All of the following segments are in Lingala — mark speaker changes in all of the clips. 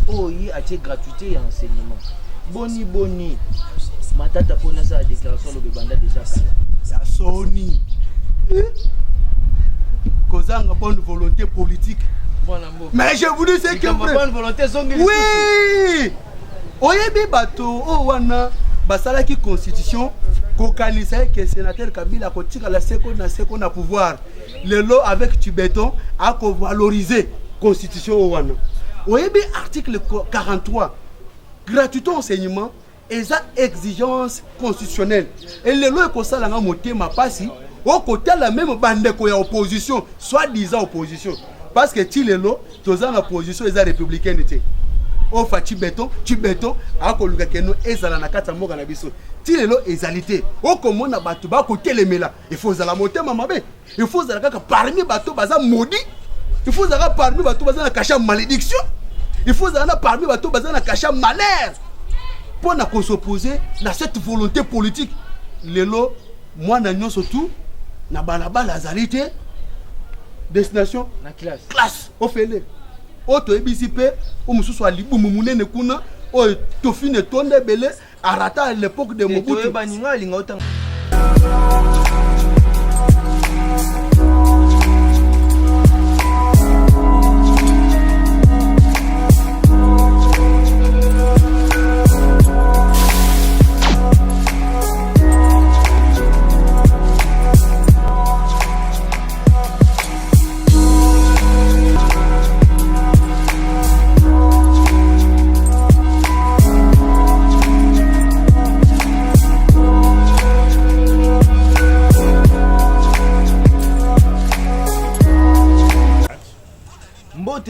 Speaker 1: oh yi a gratuité et enseignement boni matata pona sa déclaration le banda déjà
Speaker 2: ya soni kozanga bonne volonté politique. Mais je vous dis c'est que
Speaker 1: bonne volonté
Speaker 2: oui oyebi bato o wana basala ki constitution kokanisa que sénateur Kabila kotika la seko na pouvoir lelo avec Tibeton a ko valoriser constitution o wana oyebi article 43 gratuité enseignement et ça exigence constitutionnelle et lelo ko sala nga motema pasi au côté la même bande ko ya opposition soit disant opposition parce que ti lelo toza na opposition eza républicaine té o fa Tibeton a ko luka keno ezala na kata mboka na biso ti lelo ezalité o komona bato ba ko telemela il faut zala motema mabe il faut zala kaka parmi bato baza maudit il faut zala parmi bato baza na cacha malédiction il faut zala parmi bato baza na cacha malheur pour na ko s'opposer na cette volonté politique lelo moi na nyon surtout na balabala azalité destination
Speaker 1: na
Speaker 2: classe au fele auto ebisipe o mususu alibumu munene kuna o tofine tonde belé arata à l'époque de Mobutu
Speaker 1: baninga linga otanga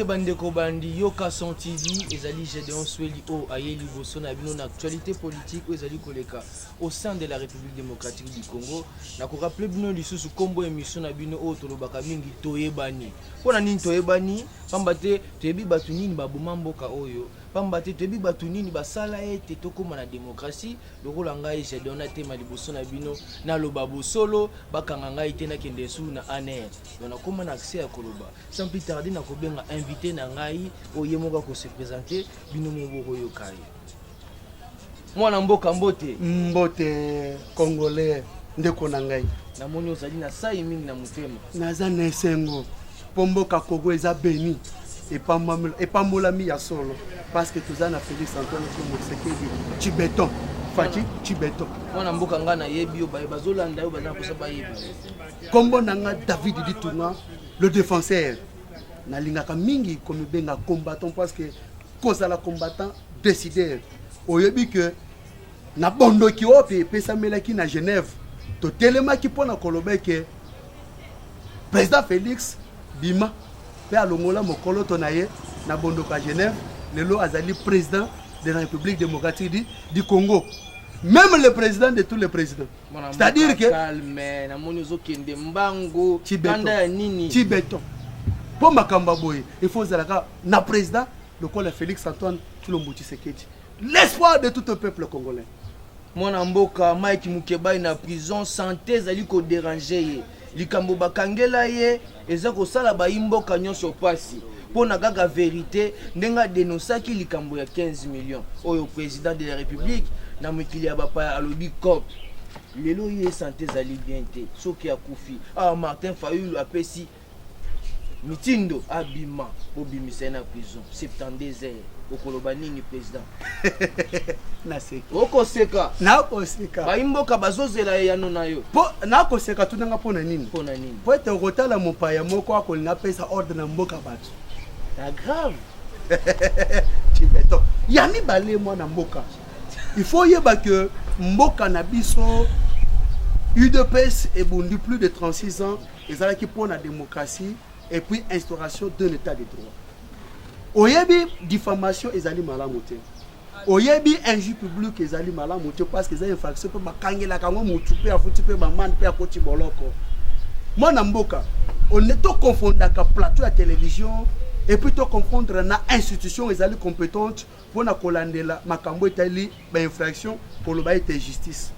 Speaker 1: bandeko bandi yoka son TV ezali Gédéon Sweli o ayeli boso na bino na actualité politique ezali koleka au sein de la République démocratique du Congo na ko rappeler bino lisusu kombo émission na bino o tolobaka mingi toyebani pona nini toyebani pamba te toyebi batu nini baboma mboka oyo pamba te toyebi batu nini basala ete tokoma na démocratie lokola ngai Gédéon atema liboso na bino na loba bosolo bakanga ngai te na kende su na aner dona koma na accès ya koloba sans plus tarder na kobenga invité na ngai oyemoka ko se présenter bino moboko yokai mwana mboka mbote
Speaker 2: congolais ndeko na ngai
Speaker 1: na moni ozali na sai mingi na mutema
Speaker 2: naza na esengo pomboka Kongo eza beni epambolami ya solo parce que toza na Félix Antoine Tshisekedi Tibeton Fati Tibeton
Speaker 1: mwana mboka nga na yebi yo bazolanda yo bazana kosa bayebi
Speaker 2: kombo nanga David Ditunga le défenseur nalingaka mingi comme benga combattant parce que kozala combattant décideur oyebi que na bondo ki ope pesa melaki na Genève to telema ki pona koloba que président Félix bima pe alongola mokolo to na ye na bondo ka Genève lelo azali président de la République démocratique du Congo. Même le président de tous les présidents. C'est-à-dire que Tibeton. Pour Makamba Boye, il faut zalaka na président le Félix Antoine Tshisekedi. L'espoir de tout un peuple congolais.
Speaker 1: Mwana mboka Mike Mukeba na prison santé zali ko déranger likambo bakangela ye eza ko sala ba imboka nyonso pasi pona gaga vérité ndenga dénonçaki likambo ya 15 millions oyo président de la République na mukili ya bapa alobi cop lelo ye santé zali bien te soki akufi Martin Fayulu apesi mitindo abima obimisa na prison 72 heures okoloba nini président
Speaker 2: naseka
Speaker 1: okoseka
Speaker 2: nakoseka
Speaker 1: baimboka bazozela ya nona yo
Speaker 2: po nakoseka tunanga pona nini po ete okotala mopaya moko akolinga pesa ordre na mboka bato
Speaker 1: na grave
Speaker 2: Tibeton yami bale mwana mboka il faut yeba que mboka na biso UDPS ebundi plus de 36 ans ezalaki pona démocratie et puis instauration d'un état de droit. Oyebi diffamation ezali malamu te. Oyebi injure publique ezali malamu te parce que ezali infraction pe bakangela kango mutu pe afuti pe bamande pe akoti boloko. Mwana mboka on ne to confondaka plateau ya télévision et puis to confondre na institution ezali compétente pour na kolandela makambo etali ba infraction pour le bail de justice.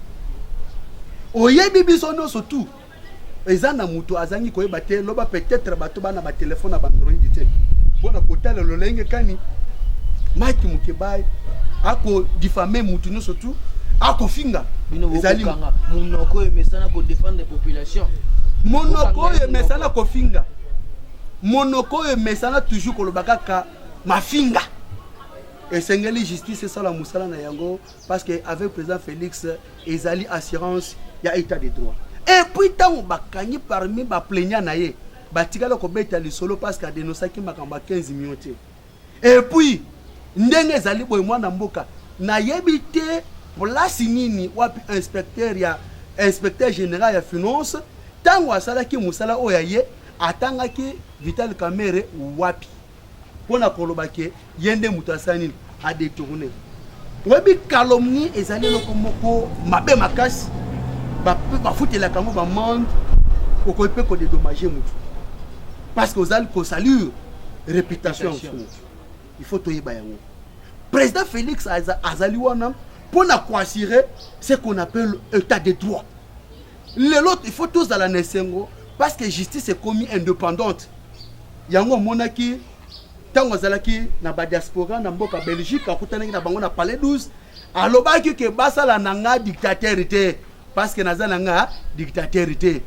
Speaker 2: Oyebi biso no surtout ezana mutu azangi koyeba te loba peut-être bato bana ba téléphone na Android te bona kotala lolenge kani Mike Mukebai ako diffamer mutu nyonso tu ako finga
Speaker 1: ezali monoko emesana ko défendre population
Speaker 2: monoko emesana ko finga monoko emesana toujours kolobaka ka mafinga esengeli justice esala musala na yango parce que avec président Félix ezali assurance ya état de droit et puis tant bakangi parmi ba plaignant na ye batikala ko beta lisolo parce que dénoncaki makamba 15 millions te et puis ndenge ezali boy mwana mboka na yebite place nini wapi inspecteur général ya finance tango asalaki musala oya ye atangaki Vital Kamerhe wapi pona kolobake yende mutasani a détourner webi calomnie ezali loko moko mabe makasi ba futela kango ba monde ko pe ko dédommager mutu parce que ozali ko saluer réputation il faut toyeba yango président Félix azali wana pour assurer ce qu'on appelle état de droit. L'autre, il faut tous dans la Nessengo parce que justice est commis indépendante. Yango monaki tango zalaki na ba diaspora na mboka Belgique akutanaki na bango na palais 12 alobaki ke basala nanga dictatorité parce que nazana nga dictatorité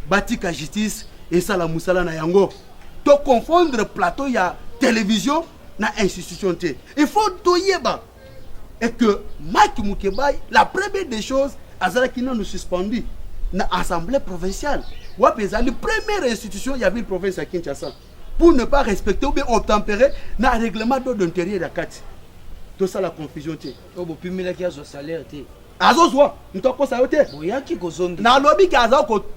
Speaker 2: batika justice et ça la musala na yango to confondre plateau ya télévision na institution té il faut toyeba et que Mike Mukebai, la première des choses, Azalaki nous suspendu dans l'Assemblée provinciale. La première institution, il y avait une province à Kinshasa. Pour ne pas respecter ou bien obtempérer dans le règlement d'ordre intérieur de la CAT. Tout ça, la confusion.
Speaker 1: Oh, puis il y a un salaire.
Speaker 2: Azozwa, nous t'en pensons à côté. Na lobby qui a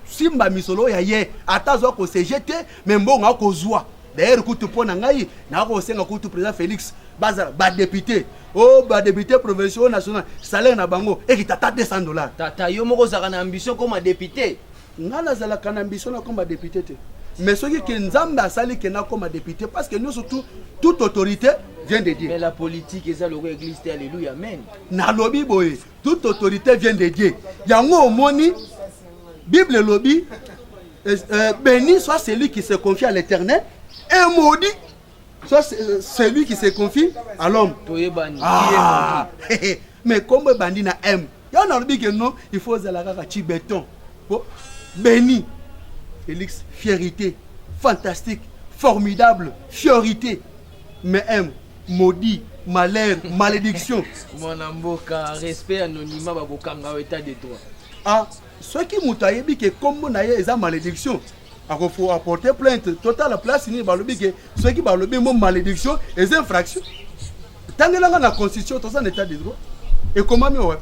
Speaker 2: simba misolo ya ye, atazwa ko CGT, mais bon a ko zwa. D'ailleurs, quand tu prends un gars, na ko senga ko président Félix, ba député. Oh, bah député provincial national, salaire na bango et qui t'a $200.
Speaker 1: Tata yo moko za kana ambition comme député.
Speaker 2: Ngana za la kana ambition comme député. Mais ceux qui nzamba sali kena comme député parce que nous surtout toute autorité vient de Dieu.
Speaker 1: Mais la politique et ça le église alléluia amen.
Speaker 2: Na lobby boy, toute autorité vient de Dieu. Yango moni Bible lobby béni soit celui qui se confie à l'Éternel et maudit soit celui qui se confie à l'homme. Ah, mais comme bandi na M, il y a un que non, il faut zalaka chi béton. Béni, Félix, fierté, fantastique, formidable, fiorité. Mais M, maudit, malheur, malédiction.
Speaker 1: Mon amboka, respect, anonymat, bakokanga état de droit.
Speaker 2: Ah, ceux qui moutayebi que comme na ye eza malédiction. Il faut apporter plainte. Total la place ni balobi que ceux qui balobi mon malédiction et infraction. Tant que la constitution tout ça en état de droit. Et comment mieux ouais.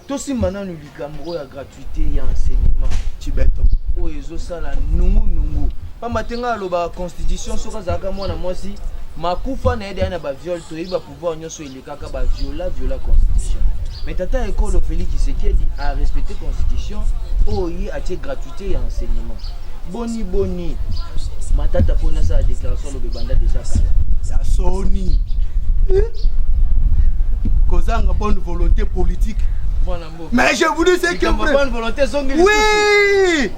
Speaker 1: Tout si maintenant nous likambo ya gratuité ya enseignement.
Speaker 2: Tibeto.
Speaker 1: O ezo sala nungu. Pa matenga loba constitution soka zaka mwana mwasi makufa na ede na ba viol to iba pouvoir nyoso ilikaka ba viola constitution. Mais tata école Félix Tshisekedi a respecté constitution o yi a tie gratuité ya enseignement. Boni matata pona sa déclaration le banda déjà kala
Speaker 2: ya soni kozanga bonne volonté politique mais je vous dis c'est que
Speaker 1: bonne volonté zongi
Speaker 2: oui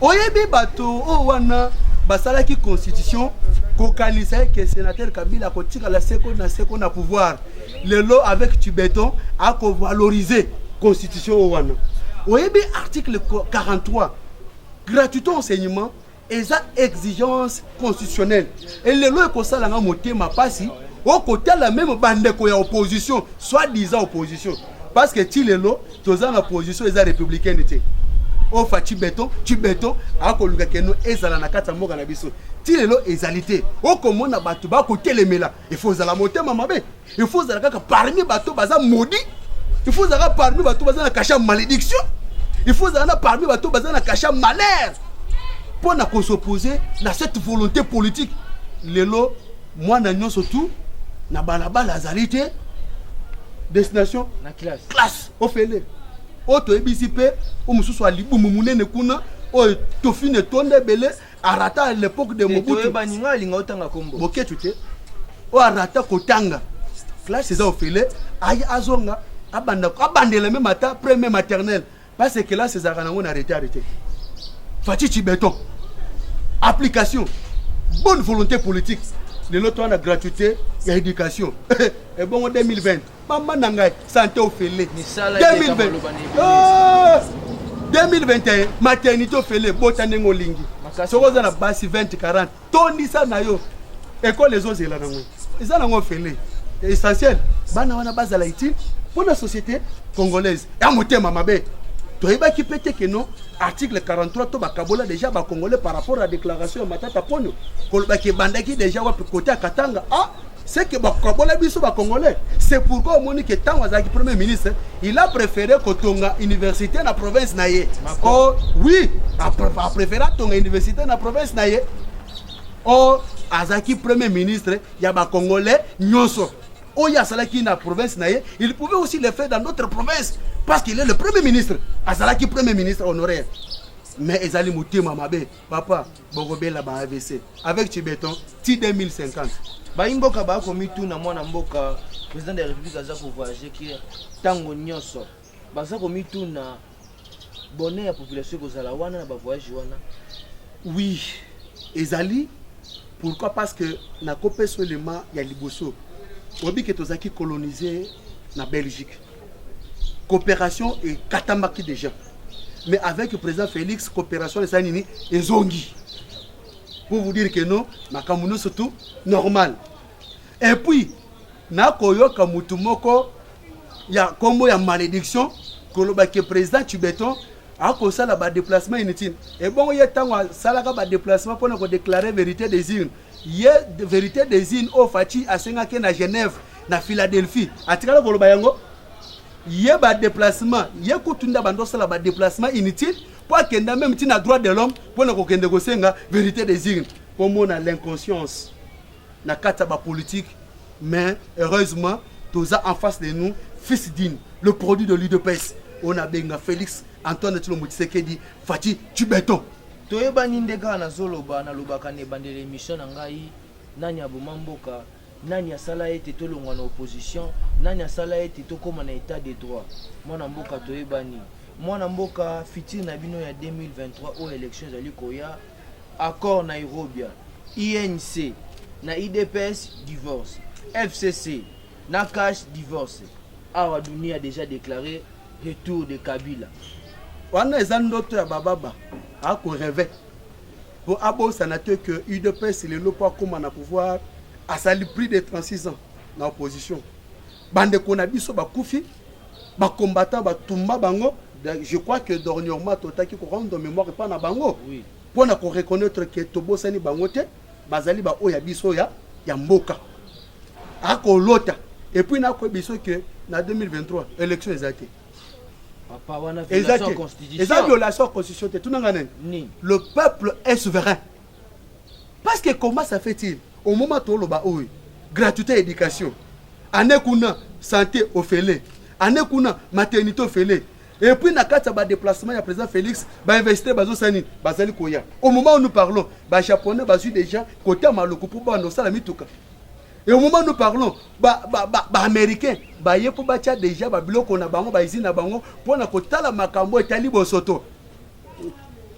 Speaker 2: oyebi bato o wana basalaki constitution kokanisa que sénateur Kabila kotika la seko na pouvoir lelo avec Tibeton a ko valoriser constitution o wana oyebi article 43 gratuité enseignement et ça exigence constitutionnelle et les lois que ça l'a monté ma passi au côté la même bande ko ya opposition soit disant opposition parce que ti les lois tous en opposition les républicains étaient au fati béton a ko luka keno ezala na kata mboka na biso ti les lois ezalité au comment na batu ba ko telemela il faut za la monter mamabe il faut za ka parmi bato baza maudit il faut za parmi bato baza na cacha malédiction. Il faut aller parmi bateaux basés dans cacha malheur pour s'opposer à cette volonté politique. Lelo, moi n'agnon surtout na balabala azalité destination
Speaker 1: na
Speaker 2: classe au fele. Auto ebisipe ou mususu alibu mumunene kuna o tofine tonde belé arata à l'époque de Mobutu.
Speaker 1: Baninga linga otanga kombo.
Speaker 2: Boketute o arata kotanga. Classe c'est au fele ay azonga abandela même mata premier maternelle. Parce que là, c'est arrêté. Fati Tibeton. Application. Bonne volonté politique. les lots on a gratuité et éducation. Et bon en 2020, maman nangai santé au félé. 2020. 2021 maternité au félé botane ngolingi. Sokoza na basi 20 40. Toni ça na yo. École les autres là nango. Ils en ont félé. Essentiel. Bana wana bazala utile pour la société congolaise. Et motema mabe. Toyeba ki pété que non article 43 to bakabola déjà ba congolais par rapport à la déclaration de Matata Ponyo. Koloba ki bandaki déjà wa côté à Katanga. Ah, c'est que bakabola biso ba congolais. C'est pourquoi Monique tant wazaki premier ministre, il a préféré kotonga université na province naye. Oh oui, a préféré tonga université na province naye. Oh azaki premier ministre ya ba congolais nyonso. Oya Salaki na province naye, il pouvait aussi le faire dans d'autres provinces parce qu'il est le premier ministre. Azalaki premier ministre honoraire. Mais Ezali Moutima Mabe, papa, Bogobela ba AVC avec Tibeton, ti 2050.
Speaker 1: Ba imboka ba komi tout na mwana mboka président de la République azako voyager ki tango nyonso. Ba za komi tout na bonheur ya population kozala wana na ba voyage wana.
Speaker 2: Oui, Ezali pourquoi parce que na kopé seulement ya liboso. Obi que tozaki colonisé na Belgique. Coopération et katamaki déjà. Mais avec le président Félix, coopération et sanini et zongi. Pour vous dire que non, makamuno surtout normal. Et puis na koyoka mutumoko ya kombo ya malédiction koloba que président Tibeton a kosa la ba déplacement inutile. Et bon il y a tant salaka ba déplacement pour nous déclarer vérité des urnes. Il y a vérité des îles au Fati à Singapore, à Genève, à Philadelphie. À Tikala Bolobayango, il y a un déplacement, il y a un déplacement inutile pour qu'il y ait même un droit de l'homme pour nous négocier la vérité des îles. Pour moi, on a l'inconscience, la carte politique, mais heureusement, tous en face de nous, fils digne, le produit de l'UDPS. On a bien Félix Antoine Tshisekedi Fati Tibeton.
Speaker 1: Toyeba nindeka na zoloba na lobaka ne bandele émission na ngai nani aboma mboka nani asala ete tolongwa na opposition nani asala ete tokoma na état de droit mwana mboka toyebani mwana mboka fitir na bino ya 2023 au élection zali koya accord Nairobi INC na IDPS divorce FCC na cash divorce awa dunia a déjà déclaré retour de Kabila
Speaker 2: wana ezandoto ya bababa a qu'on rêvait pour abo sénateur que UDPS le pas comme na pouvoir à sali prix de 36 ans dans opposition bande kona biso ba kufi ba combattant ba tumba bango je crois que dernièrement totaki ko rendre mémoire pas na bango
Speaker 1: oui
Speaker 2: pour na ko reconnaître que tobo sani bango te bazali ba oya biso ya mboka a ko lota et puis na ko biso que na 2023 élection exacte. Violation constitutionnelle. Le peuple est souverain. Parce que comment ça fait-il? Au moment où on a gratuité éducation, anekuna santé au félé, anekuna maternité au félé. Et puis na kata ba déplacement ya président Félix ba investir bazo sani bazali koya. Au moment où nous parlons, ba japonais bazu déjà côté maloko pour ba no sala mituka. Et au moment où nous parlons, américain, yé pour batia déjà biloko na bango ba izina bango pour na kotala makambo etali bosoto.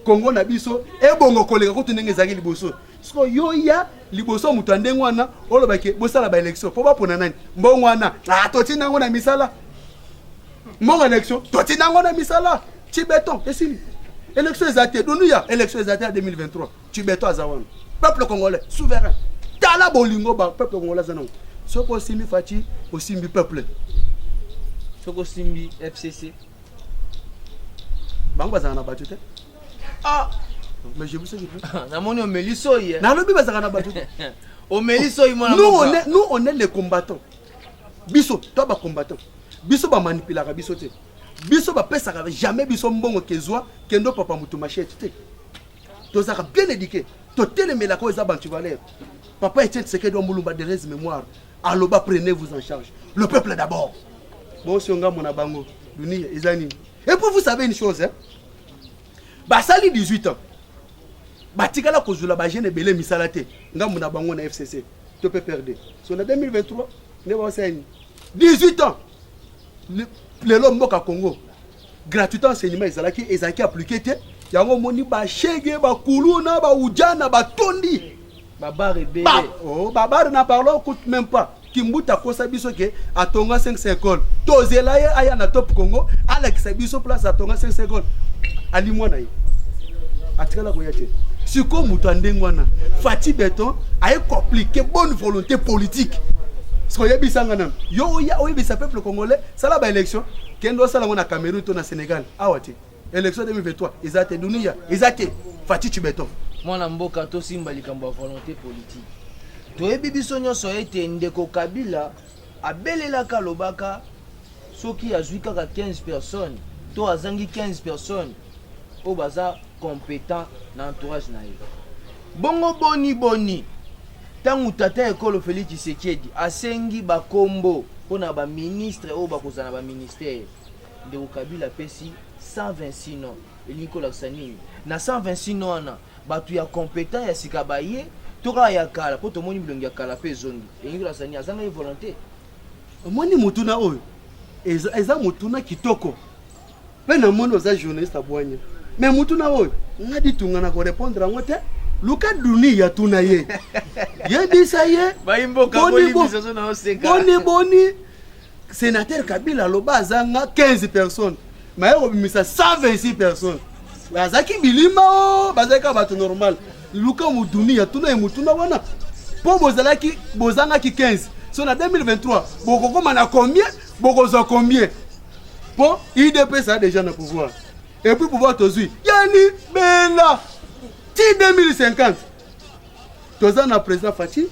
Speaker 2: Congo na biso e bongo kolega ko tunenge zaki liboso. So yo ya liboso mutu andengo wana oloba ke bosala ba élection po ba pona nani. Mbongo wana totina ngo na misala. Mon élection totina ngo na misala. Tibeton esili. Élection ezate donuya élection ezate en 2023. Tibeton azawana. Peuple congolais souverain. Tala bolingo ba peuple congolais zanango. Soko simbi Fati osimbi peuple.
Speaker 1: Soko simbi FCC.
Speaker 2: Bango bazana batute.
Speaker 1: Ah,
Speaker 2: mais je vous sais que
Speaker 1: na moni omeliso hier.
Speaker 2: Na lobi bazana batute.
Speaker 1: Omeliso imona.
Speaker 2: Nous on est les combattants. Biso toi ba combattant. Biso ba manipulara biso te. Biso ba pesa jamais biso mbongo kezwa kendo papa mutu machete te. Tozaka bien éduqué. Totel mais la cause bantu valeur. Papa Etienne Tshisekedi Omulumba de reste mémoire. Aloba prenez-vous en charge. Le peuple d'abord. Bon si on a mon abango, Luni ezani. Et pour vous savez une chose hein. Basali 18 ans. Batikala kozula ba jeune belé misalate. Nga mon abango na FCC. Tu peux perdre. Sur la 2023, ne va pas 18 ans. Le lomboka Congo. Gratuité enseignement ezalaki appliqué te. Yango moni ba shege ba kuluna ba ujana ba tondi.
Speaker 1: Babar et Bélé.
Speaker 2: Oh, Babar n'a parlé, écoute même pas. Kimbuta kosa biso ke atonga 5 écoles. Tozela ye aya na top Congo, Alex biso place atonga 5 écoles. Ali mwana ye. Atikala ko yete. Siko mutu andengwana. Fati Beton a compliqué bonne volonté politique. Ce qu'on y a bisanga nam. Yo ya oyebisa peuple congolais, ça la ba élection. Kendo sala ngona Cameroun to na Sénégal. Awati. Élection 2023, ezate dunia, ezate Fati Beton.
Speaker 1: Mwana mboka to simba likambo volonté politique. Toyebi biso nyonso ete ndeko Kabila abelelaka lobaka soki azwi kaka 15 personnes to azangi 15 personnes o baza compétent na entourage na ye. Bongo boni tangu tata ekolo Félix Tshisekedi asengi bakombo pona ba ministre o bakozana ba ministère. Ndeko Kabila pesi 126 noms elinko la sanini na 126 noms ana batu ya compétent ya sikabaye toka ya kala poto moni bilongi ya kala pe zongi elinko la sanini azanga ye volonté
Speaker 2: moni mutuna oyo eza mutuna kitoko pe na moni oza journaliste abwanya mais mutuna oyo ngadi tungana ko répondre ango te luka duni ya tuna ye yebisa ye
Speaker 1: baimboka boli biso na osenga
Speaker 2: boni sénateur Kabila loba azanga 15 personnes mais il y a 126 personnes. Bazaki bilima bazaka bato normal. Luka muduni ya tuna mutuna wana. Po bozanga ki 15. So na 2023, boko koma na combien? Boko za combien? Po IDP ça déjà na pouvoir. Et puis pouvoir tozui. Yani bela. Ti 2050. Toza na président Fati.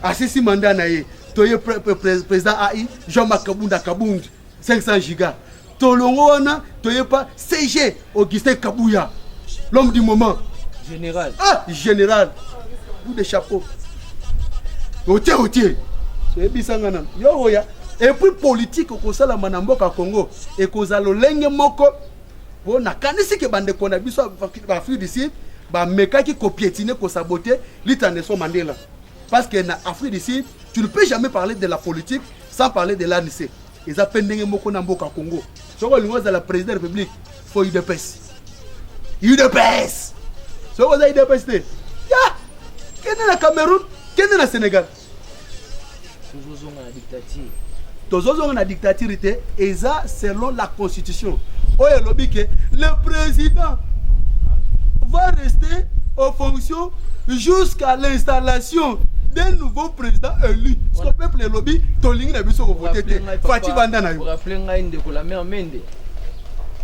Speaker 2: Asisi mandat na ye. Toye président AI Jean-Marc Kabundi 500 gigas. Tolongona, toye pas CG Augustin Kabouya, l'homme du moment.
Speaker 1: Général.
Speaker 2: Ah, général. Bout de chapeau. Otier. C'est bisangana. Yo ya. Et puis politique au la manamboka Congo et koza lolenge moko. Bon na kanisi ke bande kona biso ba Afrique du Sud, ba meka ki kopiétiner ko saboter l'Itandeso Mandela. Parce que na Afrique du Sud, tu ne peux jamais parler de la politique sans parler de l'ANC. Ils appellent des mots qu'on a au Congo. Si on est la présidente de la République, il faut UDPS. UDPS! Si on est UDPS, il y a le Cameroun, il y a le Sénégal.
Speaker 1: Toujours dans la dictature.
Speaker 2: Toujours dans la dictature, et ça, selon la Constitution. Le président va rester en fonction jusqu'à l'installation d'un nouveau président élu. Ce qu'on peuple le lobby, Toling n'a vu ce qu'on votait. Fati Banda na yo.
Speaker 1: Pour rappeler ngaïn de la mère Mende.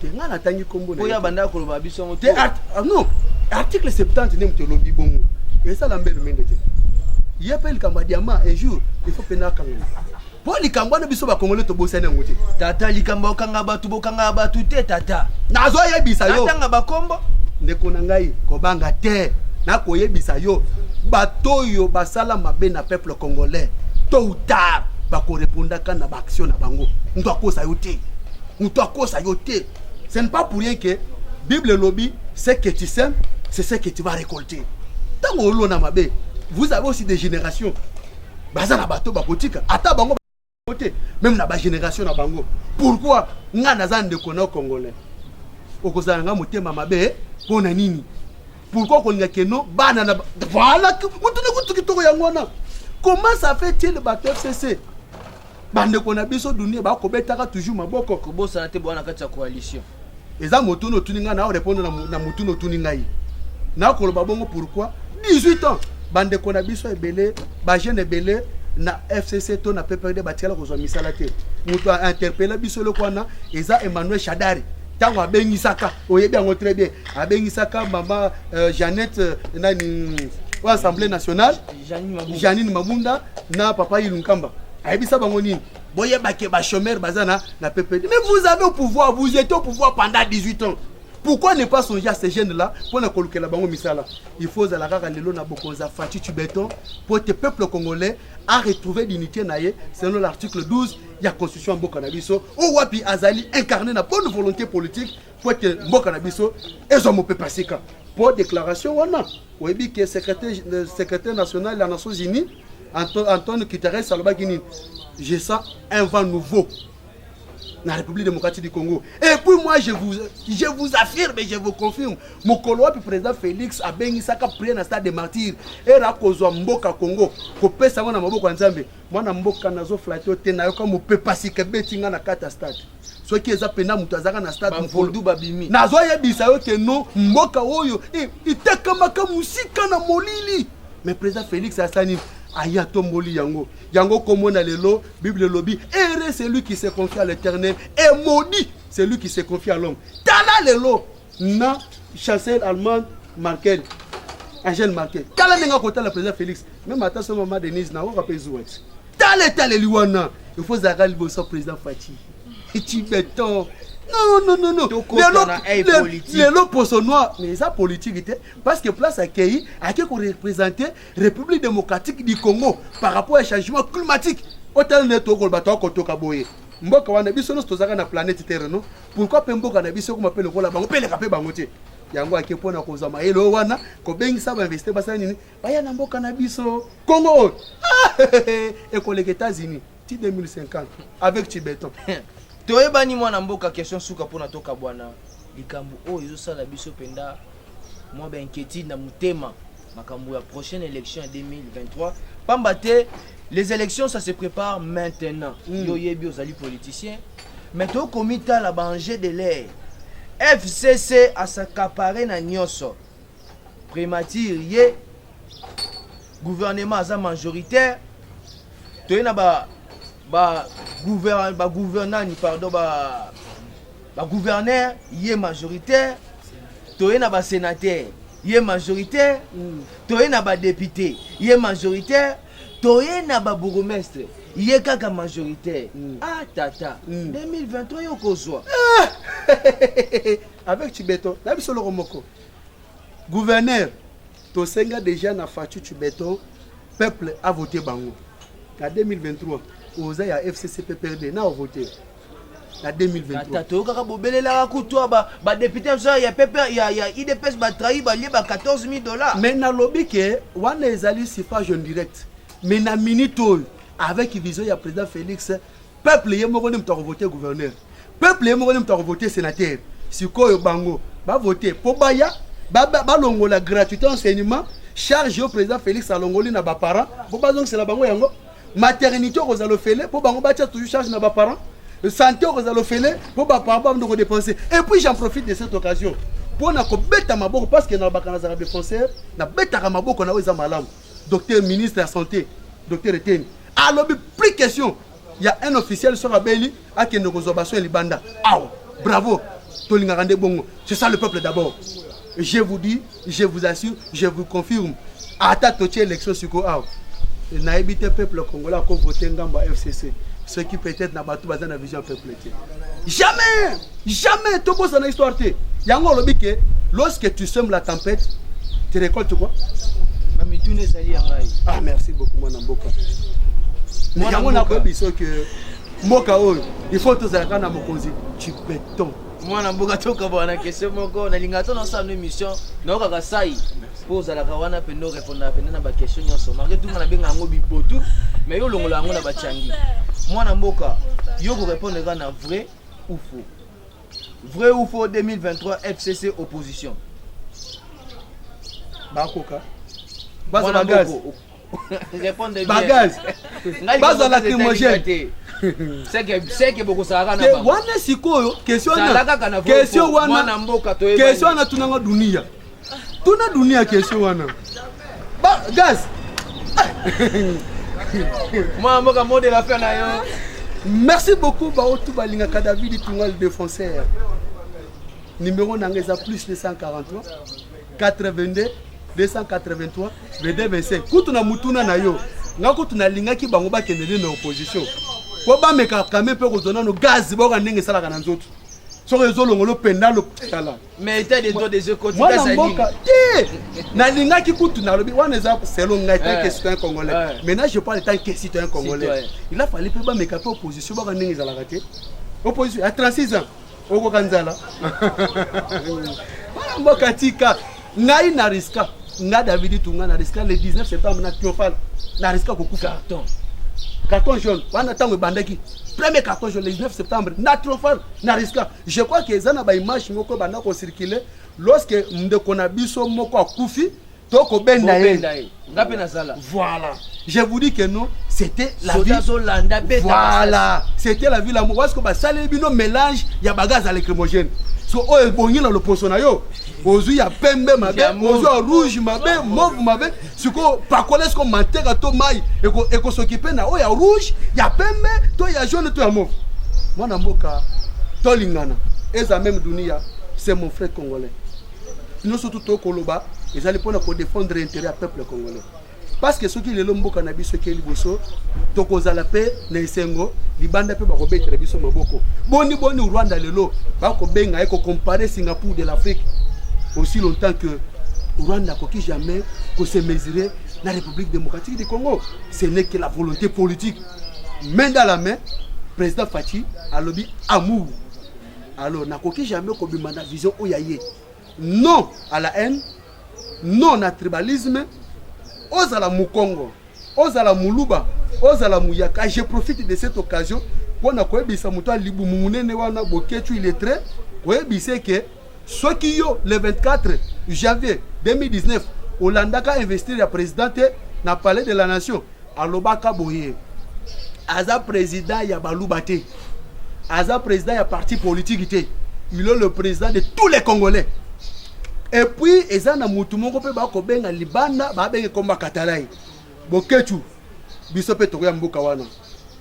Speaker 2: Que nga na tangi kombo na.
Speaker 1: Oya banda ko loba biso moto.
Speaker 2: Non, article 70 nem te lobby bongo. Et ça la mère Mende te. Il appelle kamba diamant un jour, il faut pena kanga. Pour les kamba na biso ba kongole to bosana ngote.
Speaker 1: Tata likamba okanga batu bokanga batu te tata.
Speaker 2: Nazo yebisa yo.
Speaker 1: Tanga bakombo.
Speaker 2: Ndeko na ngai ko banga te. Na ko yebisa yo. Batoyo basala mabe na peuple congolais tôt ou tard bako répondre kana ba action na bango nto akosa yote ce n'est pas pour rien que Bible lobby c'est que tu sèmes c'est ce que tu vas récolter tant olo na mabe vous avez aussi des générations bazana bato bakotika ata bango côté même na ba génération na bango pourquoi nga nazande kona congolais okozala nga motema mabe pona nini. Pourquoi qu'on a que non? Voilà, comment ça fait-il le bateau FCC? Bande qu'on a besoin de nous, bah, toujours ma boko.
Speaker 1: Kobo ça n'a pas de coalition.
Speaker 2: Et ça, motuno tuninga na répondre na motuno tuninga yi. Na koloba bongo pourquoi? 18 ans. Bande qu'on a besoin belé, ba jeune belé na FCC to na PPRD batiala ko zo misala te. Muto a interpellé biso le kwana, eza Emmanuel Chadari. Tango abengisaka oyebi yango très bien abengisaka mama Jeannette na l'Assemblée nationale Janine Mabunda na papa Ilunkamba ayebisa bango nini boyeba ke ba chômeur bazana na PPD mais vous avez au pouvoir, vous étiez au pouvoir pendant 18 ans. Pourquoi ne pas songer à ces jeunes-là pour ne coloquer la bango misala? Il faut à la rara lelo na bokoza Fati Beton pour que le peuple congolais a retrouvé l'unité naie selon l'article 12 de la constitution Mboka na biso ou wapi azali incarné na bonne volonté politique pour que Mboka na biso ezomo pe pasika. Pour déclaration wana oyebi que secrétaire national des Nations Unies Antoine Guterres Salva Guinée, je sens un vent nouveau dans la République démocratique du Congo. Et puis moi, je vous affirme et je vous confirme, mon collègue président Félix a béni ça qu'a prié dans le stade des martyrs. Et là, Kozo Mboka Congo, Kopé Savon na Maboko Nzambe, moi na Mboka nazo flatter Tenayo comme on peut passer que Betinga na kata stade. Ceux qui ont pena mutazaka na stade
Speaker 1: Mfoldu Babimi.
Speaker 2: Nazo yebisa yo que non, Mboka Oyo, itakamaka musika na molili. Mais président Félix Hassani, Ayato Moli Yango. Yango comme on a lelo, Bible lobby. Heureux c'est lui qui se confie à l'éternel. Et maudit c'est lui qui se confie à l'homme. Tala lelo. Na chancelier allemand Merkel. Angèle Merkel. Tala nenga kota le président Félix. Même à ce moment Denise na waka pezouet. Tala liwana. Il faut zagal bosso président Fati. Et tu béton. Non. Les pour son noir, mais ça politique, parce que place accueillie, à qui qu'on représenter République démocratique du Congo par rapport au changement climatique. Autant de temps qu'on bâton qu'on toque à boyer. Mboka wana biso no tozaka na planète Terre non. Pourquoi pe mboka na biso comme appelle ko la bango pele kapé bangote. Yango akepona kozama elo wana ko bengi sa ba investir basa nini. Baya na mboka na biso Congo. Et ko les États-Unis, 2050 avec Tibeton.
Speaker 1: Toyebani mwana mboka question suka pona toka bwana likambu oyo ezosala biso penda moi ben inquiétude na mutema makambo ya prochaine élection en 2023 pambate les élections ça se prépare maintenant yo yebi ozali politicien mais to komita la banger de l'air FCC a s'accaparer na nyonso primature ye gouvernement aza majoritaire toyena gouverneur il est majoritaire toye na ba sénateur il est majoritaire toye na ba député il est majoritaire toye na ba bourgmestre il est kaka majoritaire ah tata 2023 yo kozwa
Speaker 2: avec Tibeton la biso loko moko gouverneur to senga déjà na fatu Tibeton peuple a voté bango en 2023 aux ya FCC PPRD na voté en 2023
Speaker 1: tato kaka bobelela kutwa ba député ya PP ya IDPS ba trahi ba lié ba $14,000
Speaker 2: mais na lobby que wana ezali suffrage en direct mais na minute avec vision ya président Félix peuple yemoko ni mto voter gouverneur peuple yemoko ni mto voter sénateur sikoyo bango ba voter po baya ba longola gratuité enseignement charge au président Félix alongoli na ba parents po bazong c'est la bango yango maternité aux allofélés pour bango batia toujours charge na ba parents santé aux allofélés pour ba parents ba dépenser et puis j'en profite de cette occasion pour na ko beta maboko parce que na bakana za dépenser na beta maboko na weza malamu docteur ministre de la santé docteur Etienne alors plus question il y a un officiel sur la Beli à qui nous réservation libanda bravo tolinga rande bongo c'est ça le peuple d'abord je vous dis je vous assure je vous confirme ata totie élection suko na évité peuple congolais à voter ngamba FCC ceux qui peut-être na batu bazana na vision peuple jamais to bossa na histoire té yango lobi que lorsque tu sèmes la tempête tu récoltes quoi
Speaker 1: mamitune zali yangai
Speaker 2: merci beaucoup mon mboka mais yango na ko biso que mboka oyo il faut to zalaka na mokonzi tu béton
Speaker 1: mwana mboka toka bwana question moko na linga to na sa émission na kaka sai pose la kawana pendo répondre pendo na ba question nyonso malgré tout na benga ngo bibotu mais yo longola ngo na ba changi mwana mboka yo ko répondre na vrai ou faux 2023 FCC opposition
Speaker 2: bakoka baza bagaz
Speaker 1: répondre bien
Speaker 2: bagaz baza la témoignage
Speaker 1: c'est que beaucoup ça na
Speaker 2: ba wana sikoyo question wana
Speaker 1: mboka to
Speaker 2: question na tunanga dunia tuna dunia question wana ba gaz
Speaker 1: moi mboka mode la faire na yo
Speaker 2: merci beaucoup ba otu balinga ka David Tungal défenseur numéro nangeza plus 243 82 283 22 25 kutuna mutuna na yo ngako tunalinga ki bango ba kendele na opposition po ba meka kame pe ko zona no gaz bo ka ndenge sala kana nzoto so rezo longolo penda lo tala
Speaker 1: mais était des deux des côtés
Speaker 2: ça dit na linga ki kutuna lobi wana za selon ngai tant que citoyen congolais maintenant je parle tant que citoyen congolais il a fallu pe ba meka pe opposition ba ka ndenge sala kate opposition à 36 ans oko kanzala mboka tika ngai na riska nga David Tunga na riska le 19 septembre na triomphal na riska ko kufa
Speaker 1: carton
Speaker 2: carton jaune wana tango bandaki premier carton jaune le 19 septembre na trop fort na risque je crois que ezana ba image moko banda ko circuler lorsque ndeko na biso moko akufi toko benda ye
Speaker 1: ngape na sala
Speaker 2: voilà je vous dis que non c'était la vie
Speaker 1: voilà
Speaker 2: c'était la vie la parce que ba sale bino mélange ya bagaz à lacrymogène so oyo bongi na loposo na yo ozu ya pembe mabe ozu ya rouge mabe mauve mabe siko pakoles ko manteka to mai eko s'occuper na oyo ya rouge ya pembe to ya jaune to ya mauve mwana mboka to lingana eza même dunia c'est mon frère congolais nous surtout to koloba ezali pona ko défendre l'intérêt du peuple congolais parce que soki lelo mboka na biso ke liboso to kozala pe na esengo libanda pe bako betela biso maboko boni Rwanda lelo bako benga eko comparer Singapour de l'Afrique aussi longtemps que Rwanda koki jamais ko se mesurer la République démocratique du Congo ce n'est que la volonté politique main dans la main président Fachi alobi amour alors na koki jamais ko bimana vision oyaye non à la haine non à tribalisme ozala mukongo ozala muluba ozala muyaka je profite de cette occasion pour na koyebisa muto alibu munene wana boketu illettré koyebise que soki yo le 24 janvier 2019 olandaka investir ya présidente na palais de la nation alobaka boye aza président ya baluba te aza président ya parti politique te il est le président de tous les Congolais. Et puis ezana mutu moko pe ba ko benga libanda ba benga komba katalai boketu biso pe to ya mboka wana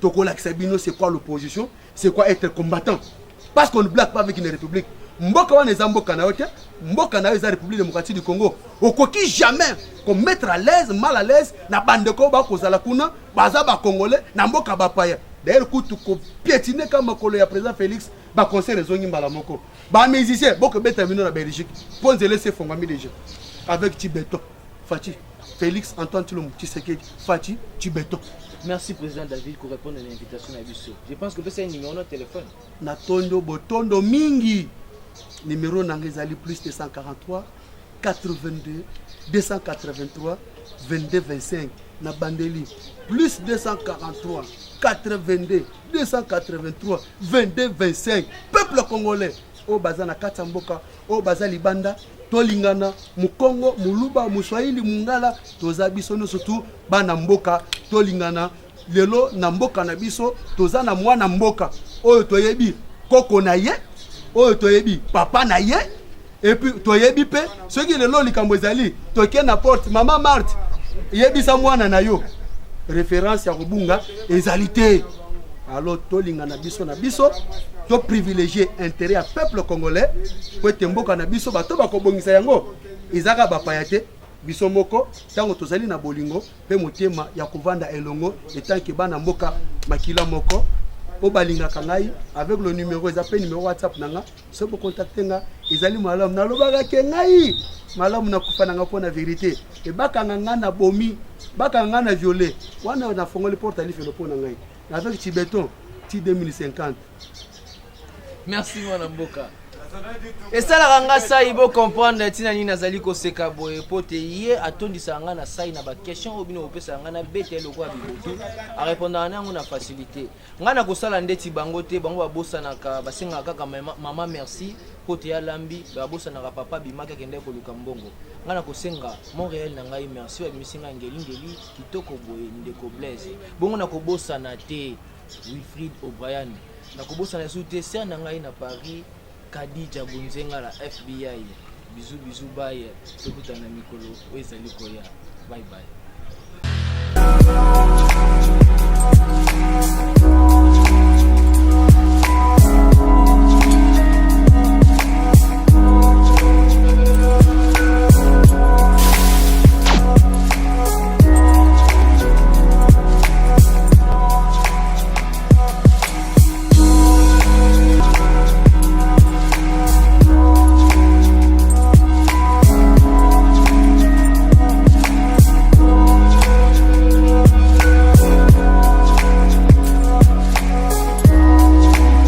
Speaker 2: to ko lakisa bino c'est quoi l'opposition c'est quoi être combattant parce qu'on ne blague pas avec une république mboka wana eza mboka na yote mboka na eza République démocratique du Congo okoki jamais ko mettre à l'aise mal à l'aise na bandeko ba ko zala kuna baza ba congolais na mboka ba paya d'ailleurs kutu ko piétiner comme makolo ya président Félix ba conseil rezongi mbala moko ba musicien boko beta mino na Belgique ponze laisser fongami déjà avec Tibeto Fachi Félix Antoine Tshilombo Tshisekedi Fachi Tibeto.
Speaker 1: Merci président David pour répondre à l'invitation à Bisso. Je pense que c'est un numéro de téléphone
Speaker 2: na tondo botondo mingi numéro nangezali plus de 143 82 283 22 25 na bandeli plus 243 82 283 22 25 peuple congolais o bazana katamboka o bazali banda tolingana mukongo muluba muswahili mungala toza biso no surtout bana mboka tolingana lelo na mboka na biso toza na mwana mboka oyo toyebi koko na ye oyo toyebi papa na ye et puis toyebi pe soki lelo likambo ezali toke na porte mama Marthe yebisa mwana na yo référence ya kobunga ezali te alors tolinga na biso to privilégier intérêt à peuple congolais po temboka na biso bato bakobongisa yango ezaka bapaya te biso moko tango tozali na bolingo pe motema ya kovanda elongo etanke bana mboka makila moko o balinga kangai avec le numéro ezapé numéro WhatsApp nanga so po contacter nga ezali malamu na lobaka ke ngai malamu na kufa nanga pona vérité e bakanga nga na bomi bakanga na violer wana na fongoli porte ali felo pona ngai avec Tibeton ti 2050.
Speaker 1: Merci mon mboka. Et ça la ranga ça il faut comprendre tina ni nazali ko seka boye pote yé atondisa nga na sai na ba question obino opesa nga na bete loko abiboto a répondre na ngona facilité nga na ko sala ndeti bango te bango ba bosana ka basenga kaka mama merci pote ya lambi ba bosana ka papa bimaka kende ko luka mbongo nga na ko senga Montréal na ngai merci wa misinga ngeli kitoko boye ndeko Blaise bongo na ko bosana te Wilfried O'Brien na ko bosana soute ser na ngai na Paris Kadija Bunzenga la FBI. Bisous bye. Tokutana mikolo. Ezali koya. Bye bye.